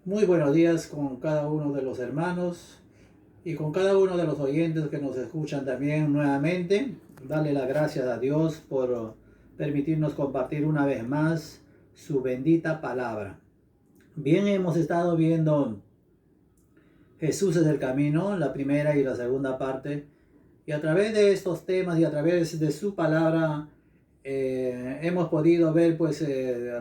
Muy buenos días con cada uno de los hermanos y con cada uno de los oyentes que nos escuchan también nuevamente. Darle las gracias a Dios por permitirnos compartir una vez más su bendita palabra. Bien, hemos estado viendo Jesús es el camino, la primera y la segunda parte, y a través de estos temas y a través de su palabra hemos podido ver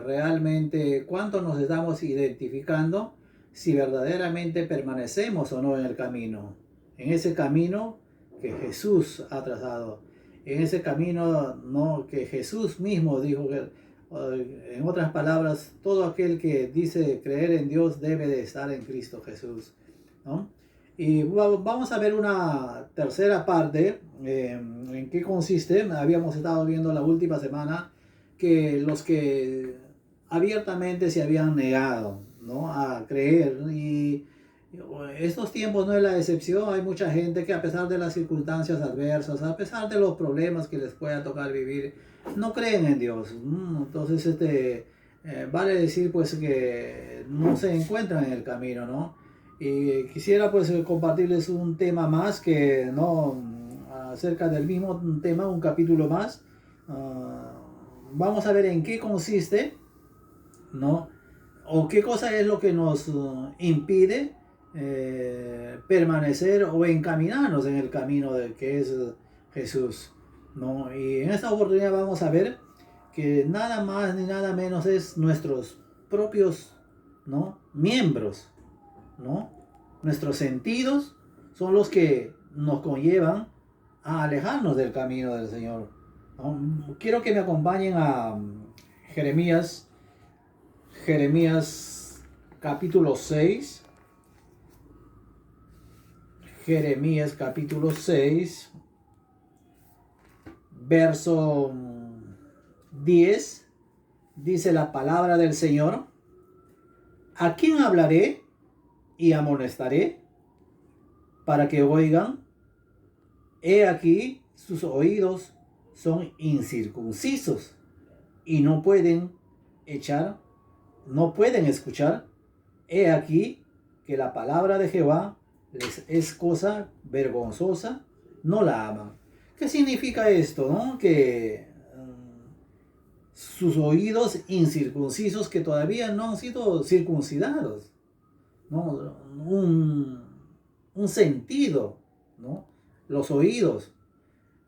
realmente cuánto nos estamos identificando si verdaderamente permanecemos o no en el camino, en ese camino que Jesús ha trazado, en ese camino no que Jesús mismo dijo que en otras palabras, todo aquel que dice creer en Dios debe de estar en Cristo Jesús, ¿no? Y vamos a ver una tercera parte, en qué consiste. Habíamos estado viendo la última semana que los que abiertamente se habían negado, ¿no?, a creer, y estos tiempos no es la excepción. Hay mucha gente que, a pesar de las circunstancias adversas, a pesar de los problemas que les pueda tocar vivir, no creen en Dios. Entonces, vale decir pues que no se encuentran en el camino, ¿no? Y quisiera pues compartirles un tema más que no acerca del mismo tema, un capítulo más. Vamos a ver en qué consiste, ¿no? O qué cosa es lo que nos impide permanecer o encaminarnos en el camino de que es Jesús, ¿no? Y en esta oportunidad vamos a ver que nada más ni nada menos es nuestros propios, ¿no?, miembros, ¿no? Nuestros sentidos son los que nos conllevan a alejarnos del camino del Señor, ¿no? Quiero que me acompañen a Jeremías, Jeremías capítulo 6, Jeremías capítulo 6, verso 10, dice la palabra del Señor: ¿a quién hablaré y amonestaré para que oigan? He aquí, sus oídos son incircuncisos y no pueden escuchar. He aquí que la palabra de Jehová les es cosa vergonzosa, no la aman. ¿Qué significa esto, no? Que sus oídos incircuncisos, que todavía no han sido circuncidados, ¿no? Un sentido, ¿no? Los oídos.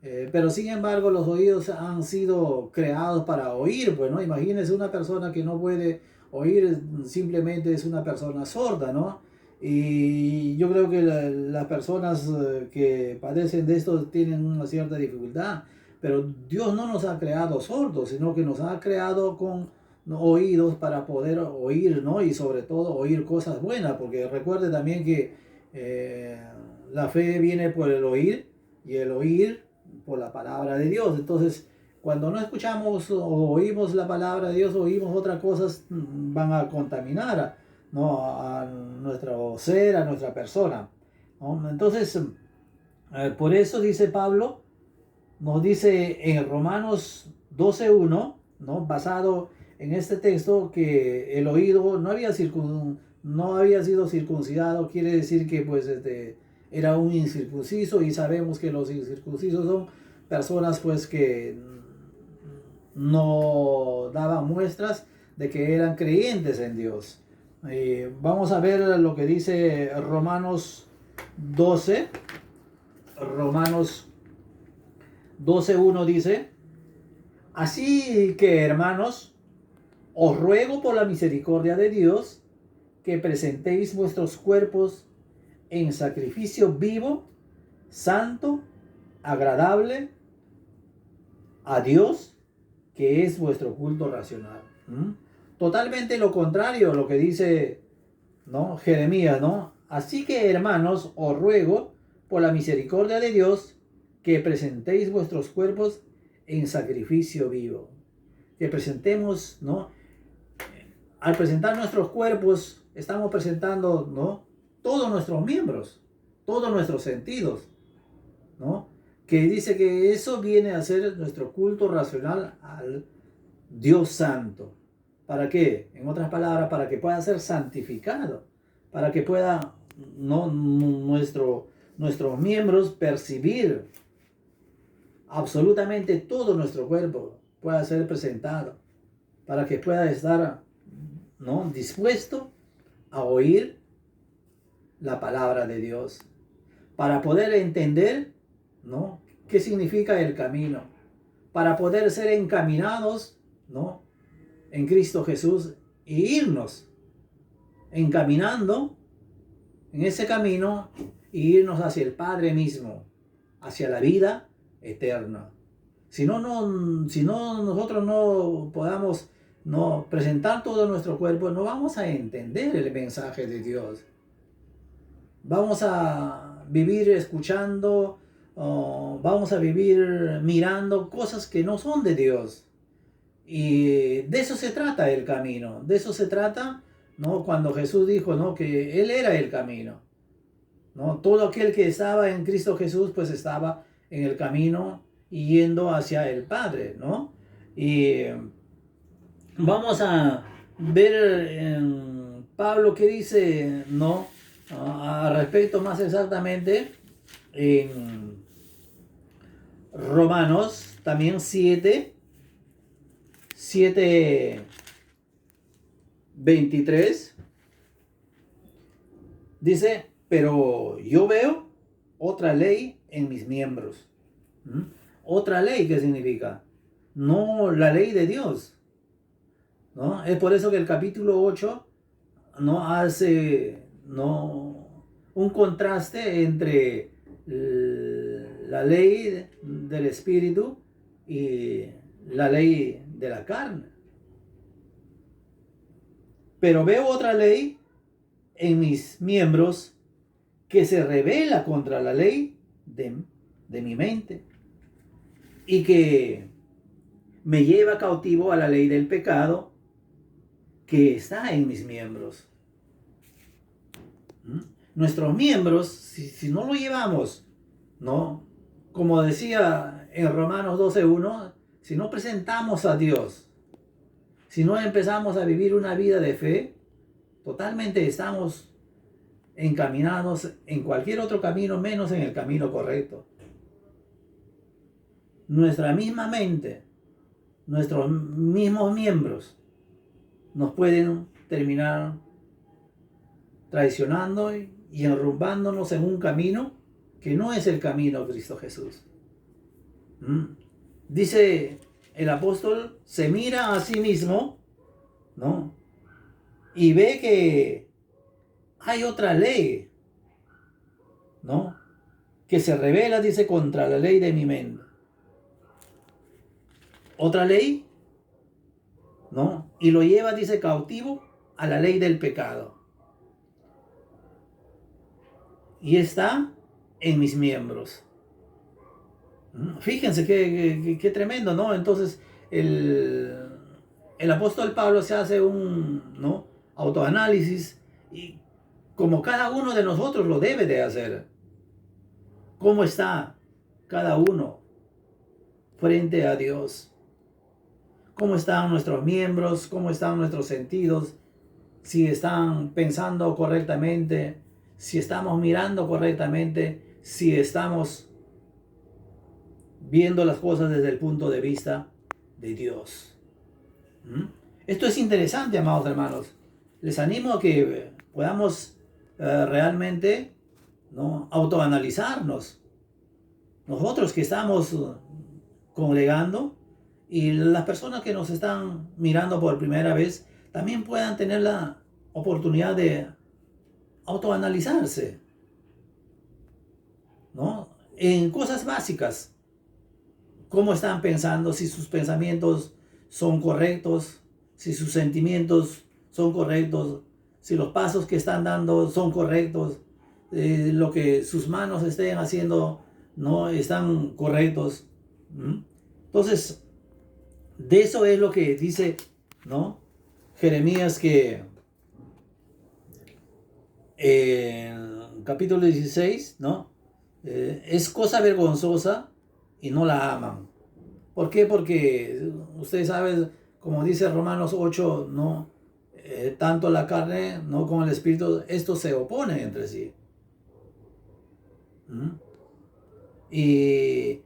Pero sin embargo los oídos han sido creados para oír, pues, ¿no? Imagínense una persona que no puede oír, simplemente es una persona sorda, ¿no? Y yo creo que las personas que padecen de esto tienen una cierta dificultad, pero Dios no nos ha creado sordos, sino que nos ha creado con oídos para poder oír, ¿no? Y sobre todo oír cosas buenas, porque recuerde también que la fe viene por el oír y el oír por la palabra de Dios. Entonces, cuando no escuchamos o oímos la palabra de Dios, oímos otras cosas, van a contaminar, ¿no?, a nuestro ser, a nuestra persona, ¿no? Entonces, por eso dice Pablo, nos dice en Romanos 12:1, ¿no?, basado en este texto, que el oído no había sido circuncidado. Quiere decir que pues era un incircunciso, y sabemos que los incircuncisos son personas pues que no daban muestras de que eran creyentes en Dios. Vamos a ver lo que dice Romanos 12. Romanos 12:1 dice: así que, hermanos, os ruego por la misericordia de Dios que presentéis vuestros cuerpos en sacrificio vivo, santo, agradable a Dios, que es vuestro culto racional. Totalmente lo contrario a lo que dice, ¿no?, Jeremías, ¿no? Así que, hermanos, os ruego por la misericordia de Dios que presentéis vuestros cuerpos en sacrificio vivo. Que presentemos, ¿no? Al presentar nuestros cuerpos, estamos presentando, ¿no?, todos nuestros miembros, todos nuestros sentidos, ¿no? Que dice que eso viene a ser nuestro culto racional al Dios Santo. ¿Para qué? En otras palabras, para que pueda ser santificado, para que pueda nuestros miembros percibir absolutamente todo nuestro cuerpo, pueda ser presentado, para que pueda estar dispuesto a oír la palabra de Dios, para poder entender qué significa el camino, para poder ser encaminados en Cristo Jesús y irnos encaminando en ese camino y irnos hacia el Padre mismo, hacia la vida eterna. Si no nosotros no podamos presentar todo nuestro cuerpo, no vamos a entender el mensaje de Dios. Vamos a vivir escuchando, vamos a vivir mirando cosas que no son de Dios. Y de eso se trata el camino, de eso se trata, cuando Jesús dijo, que Él era el camino. Todo aquel que estaba en Cristo Jesús, pues estaba en el camino y yendo hacia el Padre, Y vamos a ver en Pablo qué dice, al respecto más exactamente en Romanos, también 7:23, dice, pero yo veo otra ley en mis miembros. ¿Otra ley qué significa? No la ley de Dios. Es por eso que el capítulo 8 hace un contraste entre la ley del Espíritu y la ley de la carne. Pero veo otra ley en mis miembros que se rebela contra la ley de mi mente y que me lleva cautivo a la ley del pecado que está en mis miembros. Nuestros miembros, si no lo llevamos, como decía en Romanos 12:1, si no presentamos a Dios, si no empezamos a vivir una vida de fe, totalmente estamos encaminados en cualquier otro camino menos en el camino correcto. Nuestra misma mente, nuestros mismos miembros nos pueden terminar traicionando y enrumbándonos en un camino que no es el camino de Cristo Jesús. Dice el apóstol, se mira a sí mismo, y ve que hay otra ley, que se revela, dice, contra la ley de mi mente. Otra ley, y lo lleva, dice, cautivo a la ley del pecado. Y está en mis miembros. Fíjense qué tremendo, Entonces el apóstol Pablo se hace un autoanálisis, y como cada uno de nosotros lo debe de hacer. ¿Cómo está cada uno frente a Dios? ¿Cómo están nuestros miembros? ¿Cómo están nuestros sentidos? Si están pensando correctamente, si estamos mirando correctamente, si estamos viendo las cosas desde el punto de vista de Dios. Esto es interesante, amados hermanos. Les animo a que podamos realmente autoanalizarnos. Nosotros que estamos congregando y las personas que nos están mirando por primera vez también puedan tener la oportunidad de autoanalizarse, en cosas básicas. ¿Cómo están pensando? Si sus pensamientos son correctos, si sus sentimientos son correctos, si los pasos que están dando son correctos, lo que sus manos estén haciendo están correctos. Entonces, de eso es lo que dice Jeremías, que en capítulo 16 es cosa vergonzosa y no la aman. ¿Por qué? Porque ustedes saben como dice Romanos 8, ¿no? Tanto la carne, ¿no? como el espíritu, estos se oponen entre sí. ¿Mm? Y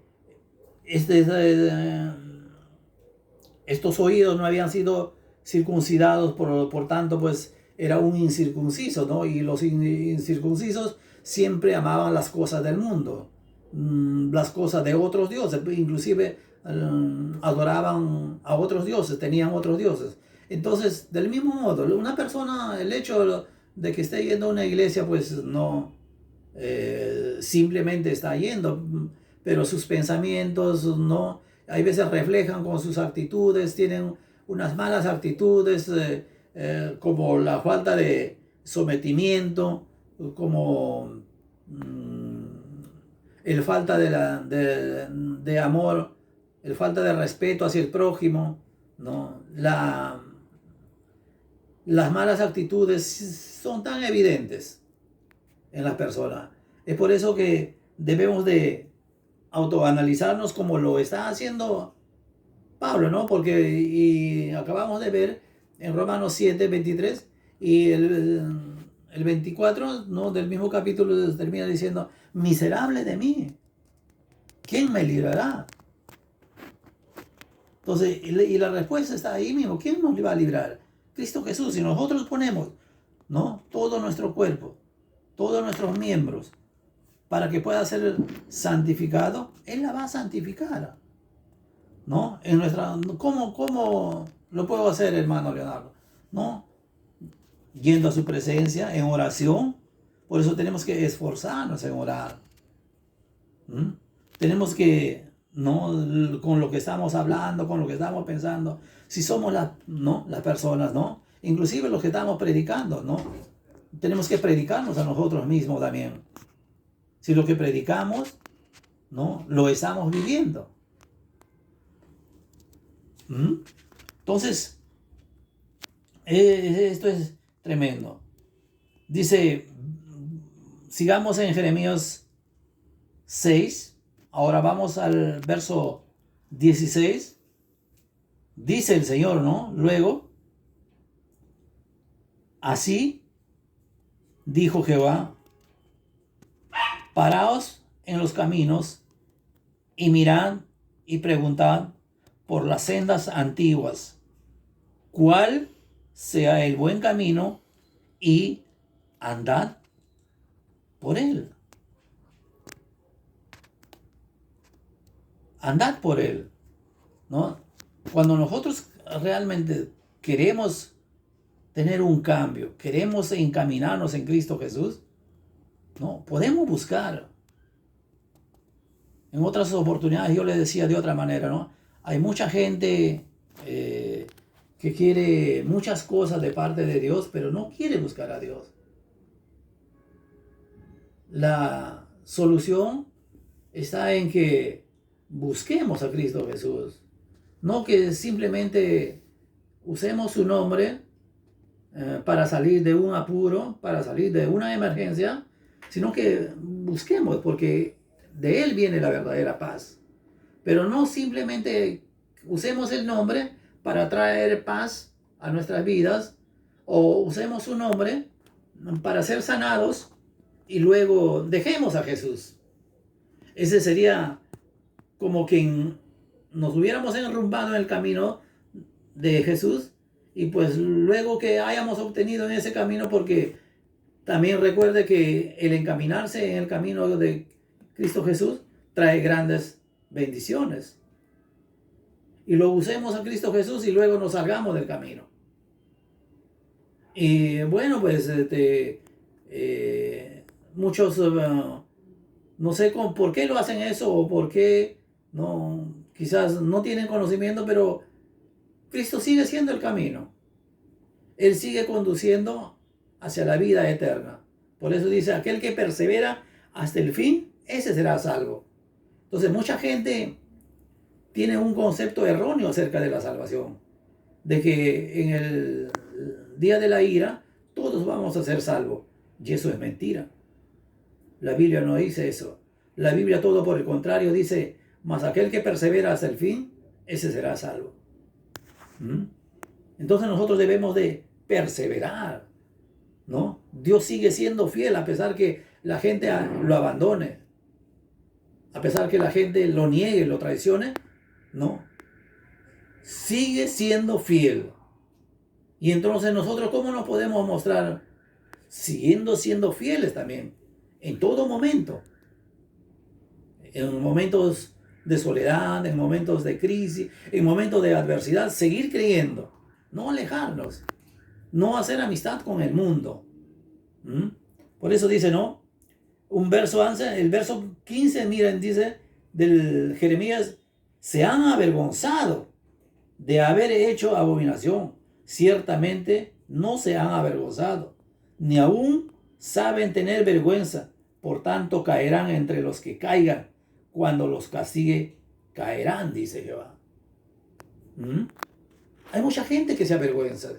estos oídos no habían sido circuncidados, por tanto, pues era un incircunciso, ¿no? Y los incircuncisos siempre amaban las cosas del mundo, las cosas de otros dioses, inclusive adoraban a otros dioses, tenían otros dioses. Entonces, del mismo modo, una persona, el hecho de que esté yendo a una iglesia, pues no simplemente está yendo, pero sus pensamientos no, hay veces reflejan con sus actitudes, tienen unas malas actitudes, como la falta de sometimiento, como el falta de amor, el falta de respeto hacia el prójimo, ¿no? Las malas actitudes son tan evidentes en las personas. Es por eso que debemos de autoanalizarnos como lo está haciendo Pablo, ¿no? Porque y acabamos de ver en Romanos 7, 23 y el 24, ¿no? del mismo capítulo termina diciendo, miserable de mí, ¿quién me librará? Entonces, y la respuesta está ahí mismo, ¿quién nos va a librar? Cristo Jesús. Si nosotros ponemos, ¿no? todo nuestro cuerpo, todos nuestros miembros, para que pueda ser santificado, Él la va a santificar, ¿no? ¿Cómo lo puedo hacer, hermano Leonardo? ¿No? Yendo a su presencia en oración. Por eso tenemos que esforzarnos en orar. ¿Mm? Tenemos que, ¿no? con lo que estamos hablando, con lo que estamos pensando, si somos ¿no? las personas, ¿no? inclusive los que estamos predicando, ¿no? tenemos que predicarnos a nosotros mismos también. Si lo que predicamos, ¿no? lo estamos viviendo. Entonces, esto es tremendo. Dice, sigamos en Jeremías 6. Ahora vamos al verso 16. Dice el Señor, ¿no? Luego, así dijo Jehová, paraos en los caminos y mirad y preguntad por las sendas antiguas, cuál sea el buen camino, y andad por él. Andad por él, ¿no? Cuando nosotros realmente queremos tener un cambio, queremos encaminarnos en Cristo Jesús, ¿no? podemos buscar. En otras oportunidades yo le decía de otra manera, ¿no? Hay mucha gente que quiere muchas cosas de parte de Dios, pero no quiere buscar a Dios. La solución está en que busquemos a Cristo Jesús. No que simplemente usemos su nombre para salir de un apuro, para salir de una emergencia, sino que busquemos, porque de Él viene la verdadera paz. Pero no simplemente usemos el nombre para traer paz a nuestras vidas, o usemos su nombre para ser sanados y luego dejemos a Jesús. Ese sería como que nos hubiéramos enrumbado en el camino de Jesús, y pues luego que hayamos obtenido en ese camino, porque también recuerde que el encaminarse en el camino de Cristo Jesús trae grandes bendiciones. Y lo usemos a Cristo Jesús y luego nos salgamos del camino. Y bueno, pues muchos no sé por qué lo hacen eso, o por qué no, quizás no tienen conocimiento, pero Cristo sigue siendo el camino. Él sigue conduciendo hacia la vida eterna. Por eso dice, aquel que persevera hasta el fin, ese será salvo. Entonces mucha gente tiene un concepto erróneo acerca de la salvación, de que en el día de la ira todos vamos a ser salvos, y eso es mentira. La Biblia no dice eso. La Biblia, todo por el contrario, dice, mas aquel que persevera hasta el fin, ese será salvo. ¿Mm? Entonces nosotros debemos de perseverar, ¿no? Dios sigue siendo fiel a pesar que la gente lo abandone, a pesar que la gente lo niegue, lo traicione, ¿no? Sigue siendo fiel. Y entonces nosotros, ¿cómo nos podemos mostrar? Siguiendo siendo fieles también, en todo momento. En momentos de soledad, en momentos de crisis, en momentos de adversidad, seguir creyendo, no alejarnos, no hacer amistad con el mundo. ¿Mm? Por eso dice, ¿no? Un verso antes, el verso 15, miren, dice del Jeremías, se han avergonzado de haber hecho abominación. Ciertamente no se han avergonzado, ni aún saben tener vergüenza. Por tanto caerán entre los que caigan. Cuando los castigue, caerán, dice Jehová. ¿Mm? Hay mucha gente que se avergüenza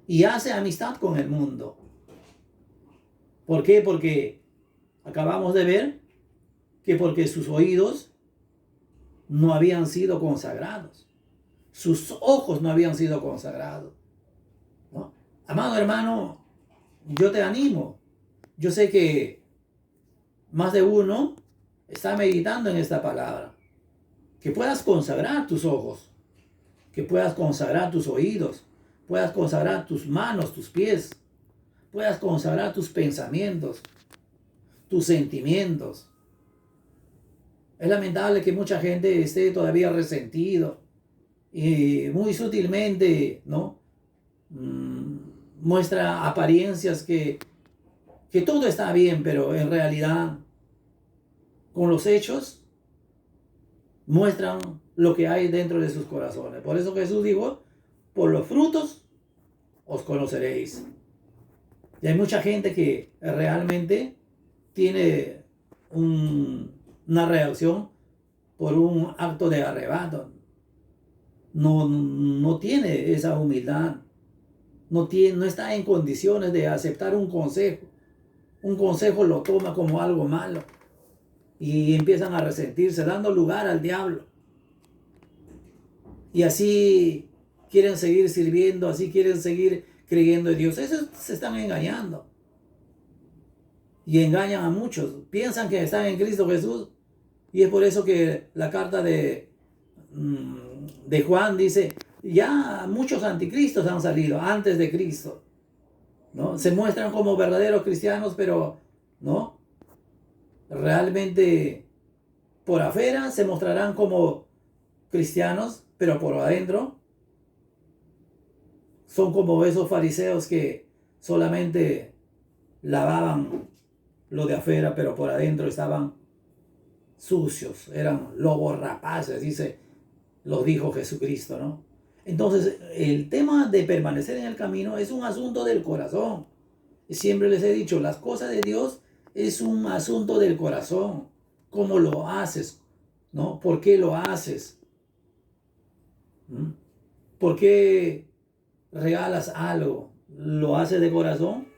y hace amistad con el mundo. ¿Por qué? Porque acabamos de ver que porque sus oídos no habían sido consagrados, sus ojos no habían sido consagrados, ¿no? Amado hermano, yo te animo. Yo sé que más de uno está meditando en esta palabra. Que puedas consagrar tus ojos, que puedas consagrar tus oídos, puedas consagrar tus manos, tus pies, puedas consagrar tus pensamientos, tus sentimientos. Es lamentable que mucha gente esté todavía resentido y muy sutilmente, ¿no? Muestra apariencias que todo está bien, pero en realidad con los hechos muestran lo que hay dentro de sus corazones. Por eso Jesús dijo, por los frutos os conoceréis. Y hay mucha gente que realmente tiene una reacción por un acto de arrebato. No tiene esa humildad. No está en condiciones de aceptar un consejo. Un consejo lo toma como algo malo. Y empiezan a resentirse, dando lugar al diablo. Y así quieren seguir sirviendo, así quieren seguir creyendo en Dios. Esos se están engañando. Y engañan a muchos. Piensan que están en Cristo Jesús. Y es por eso que la carta de Juan dice, ya muchos anticristos han salido antes de Cristo, ¿no? Se muestran como verdaderos cristianos, pero no. Realmente por afuera se mostrarán como cristianos, pero por adentro son como esos fariseos que solamente lavaban lo de afuera, pero por adentro estaban sucios, eran lobos rapaces, los dijo Jesucristo, ¿no? Entonces, el tema de permanecer en el camino es un asunto del corazón. Y siempre les he dicho, las cosas de Dios es un asunto del corazón. ¿Cómo lo haces? ¿No? ¿Por qué lo haces? ¿Mm? ¿Por qué regalas algo? ¿Lo haces de corazón?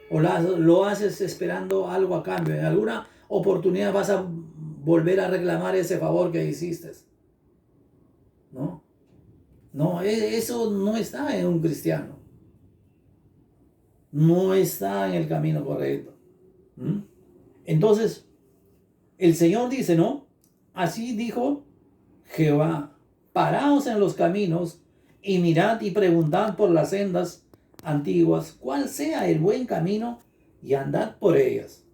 ¿O lo haces esperando algo a cambio? En alguna oportunidad vas a volver a reclamar ese favor que hiciste. ¿No? No, eso no está en un cristiano. No está en el camino correcto. ¿Mm? Entonces, el Señor dice, ¿no? Así dijo Jehová, paraos en los caminos y mirad y preguntad por las sendas antiguas, cuál sea el buen camino y andad por ellas.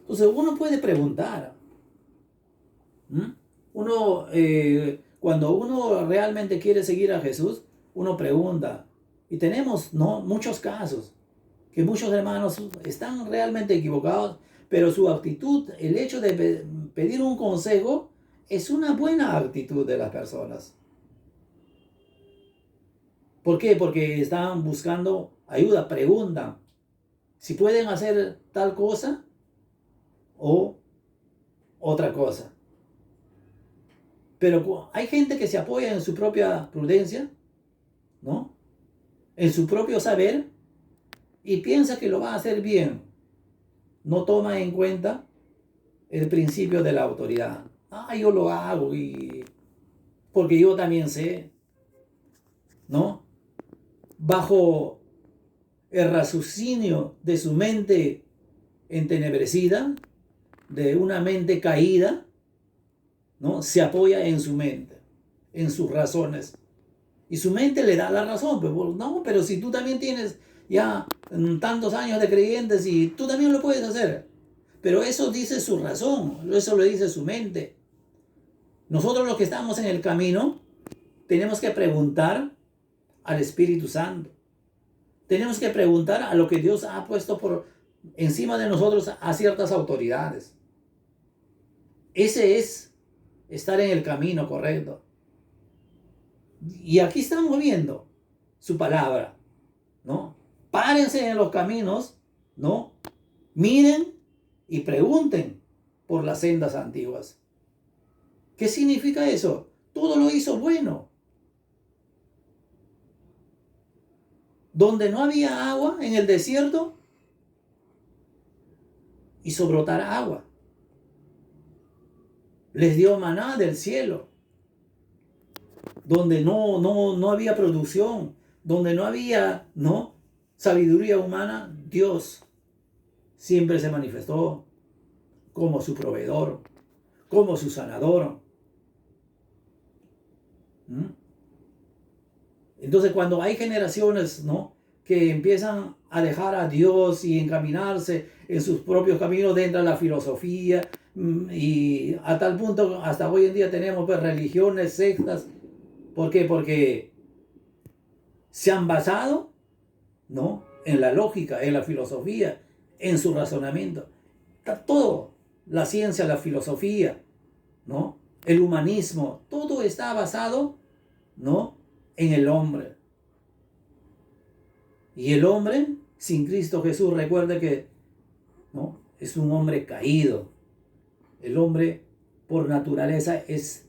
Entonces uno puede preguntar. Cuando uno realmente quiere seguir a Jesús, uno pregunta. Y tenemos, ¿no?, muchos casos que muchos hermanos están realmente equivocados, pero su actitud, el hecho de pedir un consejo, es una buena actitud de las personas. ¿Por qué? Porque están buscando ayuda, preguntan si pueden hacer tal cosa o otra cosa. Pero hay gente que se apoya en su propia prudencia, ¿no? En su propio saber y piensa que lo va a hacer bien. No toma en cuenta el principio de la autoridad. Yo lo hago y porque yo también sé, ¿no? Bajo el raciocinio de su mente entenebrecida, de una mente caída, ¿no? Se apoya en su mente, en sus razones. Y su mente le da la razón. Pues, no, pero si tú también tienes ya tantos años de creyentes y tú también lo puedes hacer. Pero eso dice su razón, eso lo dice su mente. Nosotros los que estamos en el camino tenemos que preguntar al Espíritu Santo. Tenemos que preguntar a lo que Dios ha puesto por encima de nosotros a ciertas autoridades. Ese es estar en el camino correcto. Y aquí estamos viendo su palabra, ¿no? Párense en los caminos, ¿no? Miren y pregunten por las sendas antiguas. ¿Qué significa eso? Todo lo hizo bueno. Donde no había agua en el desierto, hizo brotar agua. Les dio maná del cielo. Donde no había producción, donde no había, ¿no?, sabiduría humana, Dios siempre se manifestó como su proveedor, como su sanador. Entonces, cuando hay generaciones, ¿no?, que empiezan a dejar a Dios y encaminarse en sus propios caminos dentro de la filosofía, y a tal punto hasta hoy en día tenemos pues religiones, sectas. ¿Por qué? Porque se han basado, ¿no?, en la lógica, en la filosofía, en su razonamiento. Está todo, la ciencia, la filosofía, ¿no?, el humanismo, todo está basado, ¿no?, en el hombre. Y el hombre sin Cristo Jesús, recuerde que, ¿no?, es un hombre caído. El hombre por naturaleza es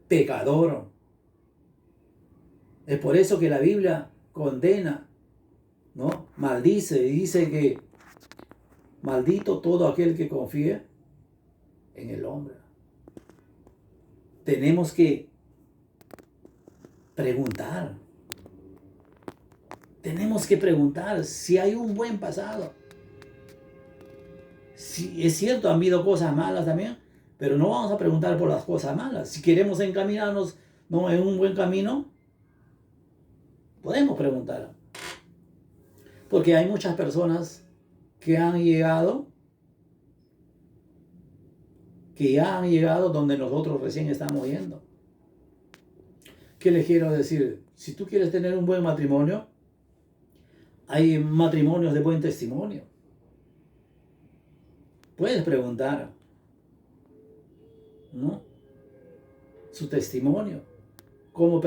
pecador. Es por eso que la Biblia condena, ¿no?, maldice y dice que maldito todo aquel que confíe en el hombre. Tenemos que preguntar. Tenemos que preguntar si hay un buen pasado. Si es cierto, han habido cosas malas también, pero no vamos a preguntar por las cosas malas. Si queremos encaminarnos, ¿no?, en un buen camino, podemos preguntar. Porque hay muchas personas que ya han llegado donde nosotros recién estamos yendo. ¿Qué les quiero decir? Si tú quieres tener un buen matrimonio, hay matrimonios de buen testimonio. Puedes preguntar, ¿no?, su testimonio, cómo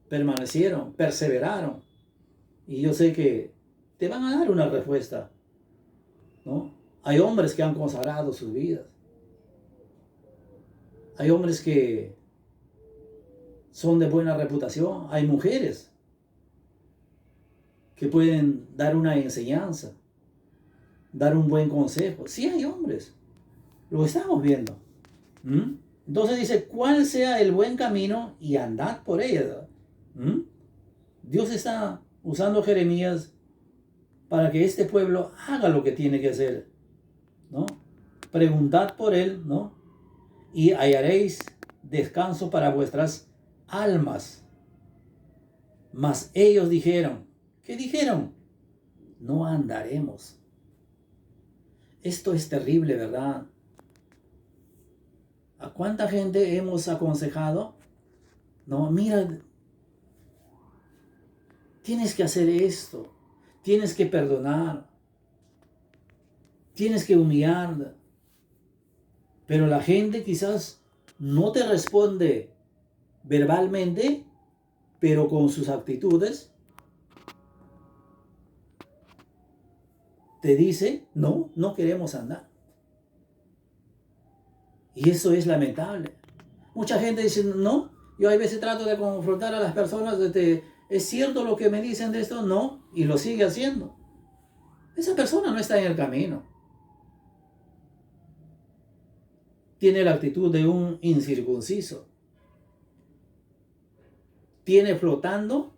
permanecieron, perseveraron. Y yo sé que te van a dar una respuesta, ¿no? Hay hombres que han consagrado sus vidas. Hay hombres que son de buena reputación. Hay mujeres que pueden dar una enseñanza, dar un buen consejo. Sí, hay hombres. Lo estamos viendo. Entonces dice, ¿cuál sea el buen camino? Y andad por ella. Dios está usando a Jeremías para que este pueblo haga lo que tiene que hacer, ¿no? Preguntad por él, ¿no?, y hallaréis descanso para vuestras almas. Mas ellos dijeron, ¿qué dijeron? No andaremos. Esto es terrible, ¿verdad? ¿A cuánta gente hemos aconsejado? No, mira, tienes que hacer esto, tienes que perdonar, tienes que humillar. Pero la gente quizás no te responde verbalmente, pero con sus actitudes te dice, no, no queremos andar. Y eso es lamentable. Mucha gente dice, no, yo a veces trato de confrontar a las personas, ¿es cierto lo que me dicen de esto? No, y lo sigue haciendo. Esa persona no está en el camino. Tiene la actitud de un incircunciso. tiene flotando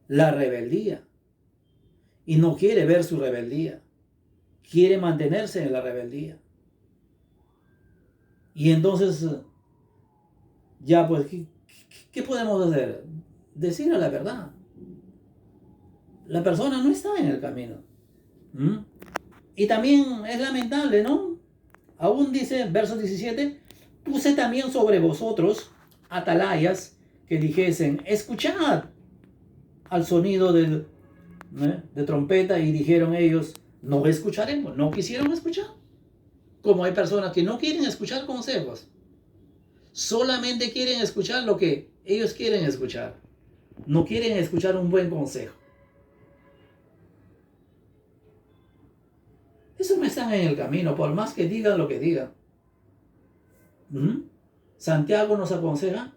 la rebeldía y no quiere ver su rebeldía, quiere mantenerse en la rebeldía. Y entonces, ya pues, ¿qué podemos hacer? Decir la verdad. La persona no está en el camino. ¿Mm? Y también es lamentable, ¿no? Aún dice, verso 17, puse también sobre vosotros atalayas que dijesen, escuchad al sonido de trompeta, y dijeron ellos, no escucharemos, no quisieron escuchar. Como hay personas que no quieren escuchar consejos, solamente quieren escuchar lo que ellos quieren escuchar, no quieren escuchar un buen consejo. Eso no están en el camino, por más que digan lo que digan. Santiago nos aconseja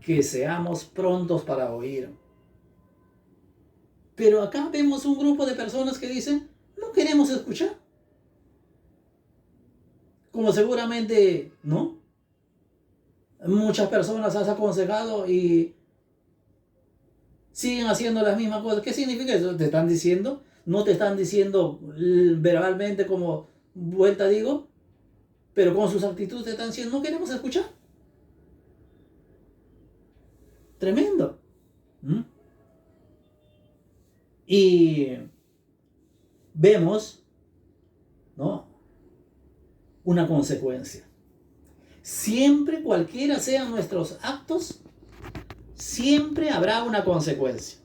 que seamos prontos para oír. Pero acá vemos un grupo de personas que dicen, no queremos escuchar. Como seguramente, ¿no? Muchas personas has aconsejado y siguen haciendo las mismas cosas. ¿Qué significa eso? ¿Te están diciendo? No te están diciendo verbalmente como vuelta digo, pero con sus actitudes te están diciendo, no queremos escuchar. Tremendo. Y vemos, ¿no?, una consecuencia. Siempre, cualquiera sean nuestros actos, siempre habrá una consecuencia.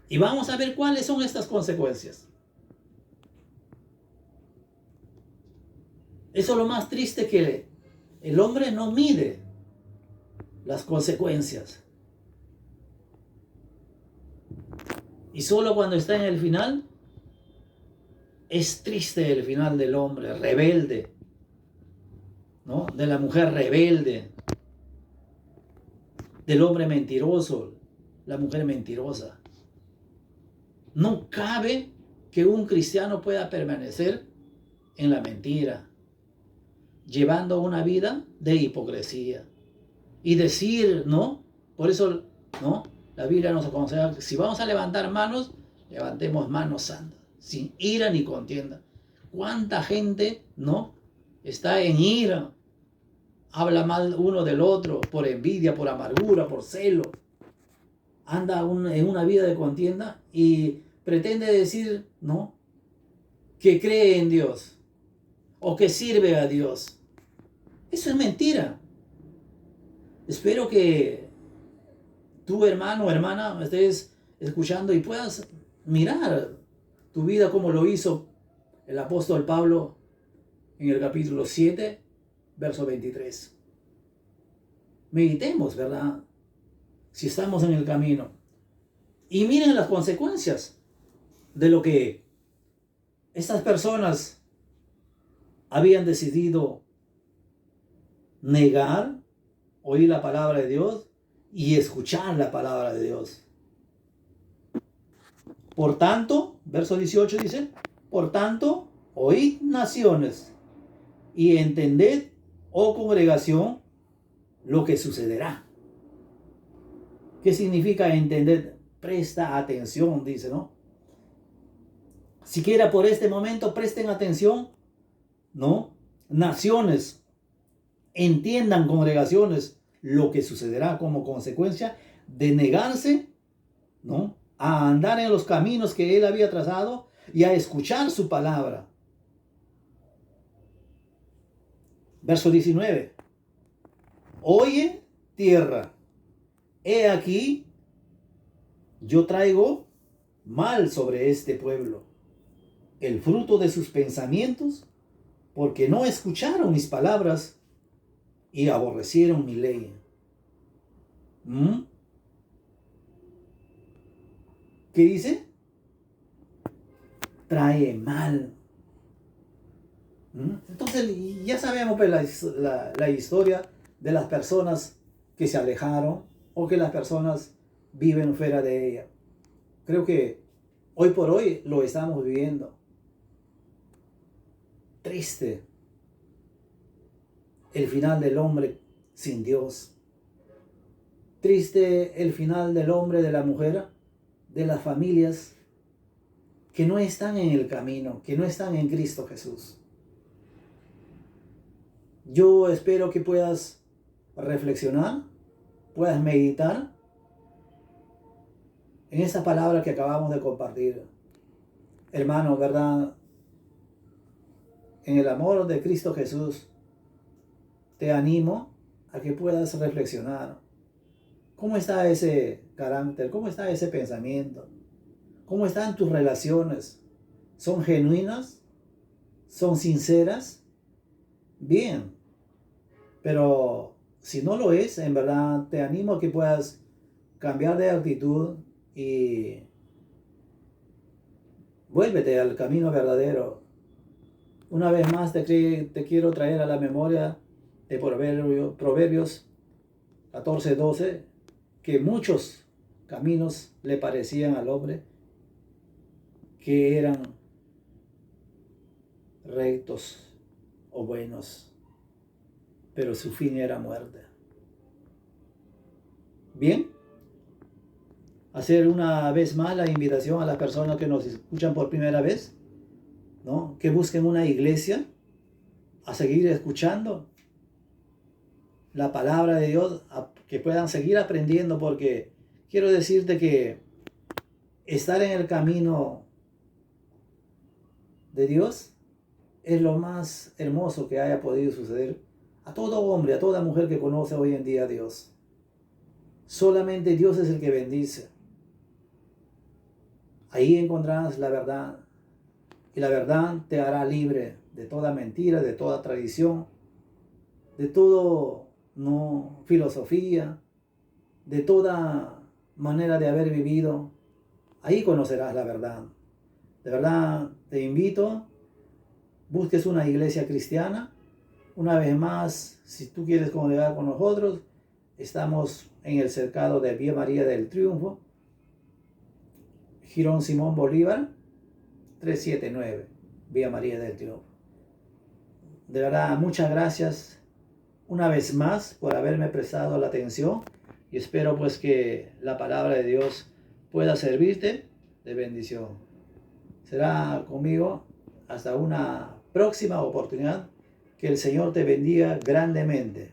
Y vamos a ver cuáles son estas consecuencias. Eso es lo más triste, que el hombre no mide las consecuencias. Y solo cuando está en el final, es triste el final del hombre rebelde, ¿no? De la mujer rebelde, del hombre mentiroso, la mujer mentirosa. No cabe que un cristiano pueda permanecer en la mentira, llevando una vida de hipocresía. Y decir, ¿no? Por eso, ¿no?, la Biblia nos aconseja que si vamos a levantar manos, levantemos manos santas, sin ira ni contienda. ¿Cuánta gente, no, está en ira? Habla mal uno del otro por envidia, por amargura, por celo. Anda en una vida de contienda y pretende decir, ¿no?, que cree en Dios o que sirve a Dios. Eso es mentira. Espero que tú, hermano o hermana, me estés escuchando y puedas mirar tu vida como lo hizo el apóstol Pablo en el capítulo 7, verso 23. Meditemos, ¿verdad?, si estamos en el camino. Y miren las consecuencias de lo que estas personas habían decidido negar, oír la palabra de Dios y escuchar la palabra de Dios. Por tanto, verso 18 dice, por tanto, oíd naciones y entended, oh congregación, lo que sucederá. ¿Qué significa entender? Presta atención, dice, ¿no? Siquiera por este momento presten atención, ¿no? Naciones, entiendan, congregaciones, lo que sucederá como consecuencia de negarse, ¿no?, a andar en los caminos que él había trazado y a escuchar su palabra. Verso 19. Oye, tierra, he aquí, yo traigo mal sobre este pueblo, el fruto de sus pensamientos, porque no escucharon mis palabras y aborrecieron mi ley. ¿Qué dice? Trae mal. Entonces ya sabemos pues, la historia de las personas que se alejaron o que las personas viven fuera de ella. Creo que hoy por hoy lo estamos viviendo. Triste el final del hombre sin Dios. Triste el final del hombre, de la mujer, de las familias que no están en el camino, que no están en Cristo Jesús. Yo espero que puedas reflexionar, puedas meditar en esa palabra que acabamos de compartir. Hermano, ¿verdad? En el amor de Cristo Jesús, te animo a que puedas reflexionar. ¿Cómo está ese carácter? ¿Cómo está ese pensamiento? ¿Cómo están tus relaciones? ¿Son genuinas? ¿Son sinceras? Bien. Pero si no lo es, en verdad te animo a que puedas cambiar de actitud y vuélvete al camino verdadero. Una vez más te quiero traer a la memoria de Proverbios 14:12, que muchos caminos le parecían al hombre que eran rectos o buenos, pero su fin era muerte. Bien, hacer una vez más la invitación a las personas que nos escuchan por primera vez, ¿no? Que busquen una iglesia, a seguir escuchando la palabra de Dios, que puedan seguir aprendiendo, porque quiero decirte que estar en el camino de Dios es lo más hermoso que haya podido suceder a todo hombre, a toda mujer que conoce hoy en día a Dios. Solamente Dios es el que bendice. Ahí encontrarás la verdad, y la verdad te hará libre de toda mentira, de toda tradición, de todo filosofía, de toda manera de haber vivido. Ahí conocerás la verdad. De verdad te invito, busques una iglesia cristiana. Una vez más, si tú quieres congregar con nosotros, estamos en el cercado de Vía María del Triunfo, Jirón Simón Bolívar, 379, Vía María del Triunfo. De verdad, muchas gracias una vez más por haberme prestado la atención, y espero pues que la palabra de Dios pueda servirte de bendición. Será conmigo hasta una próxima oportunidad. Que el Señor te bendiga grandemente.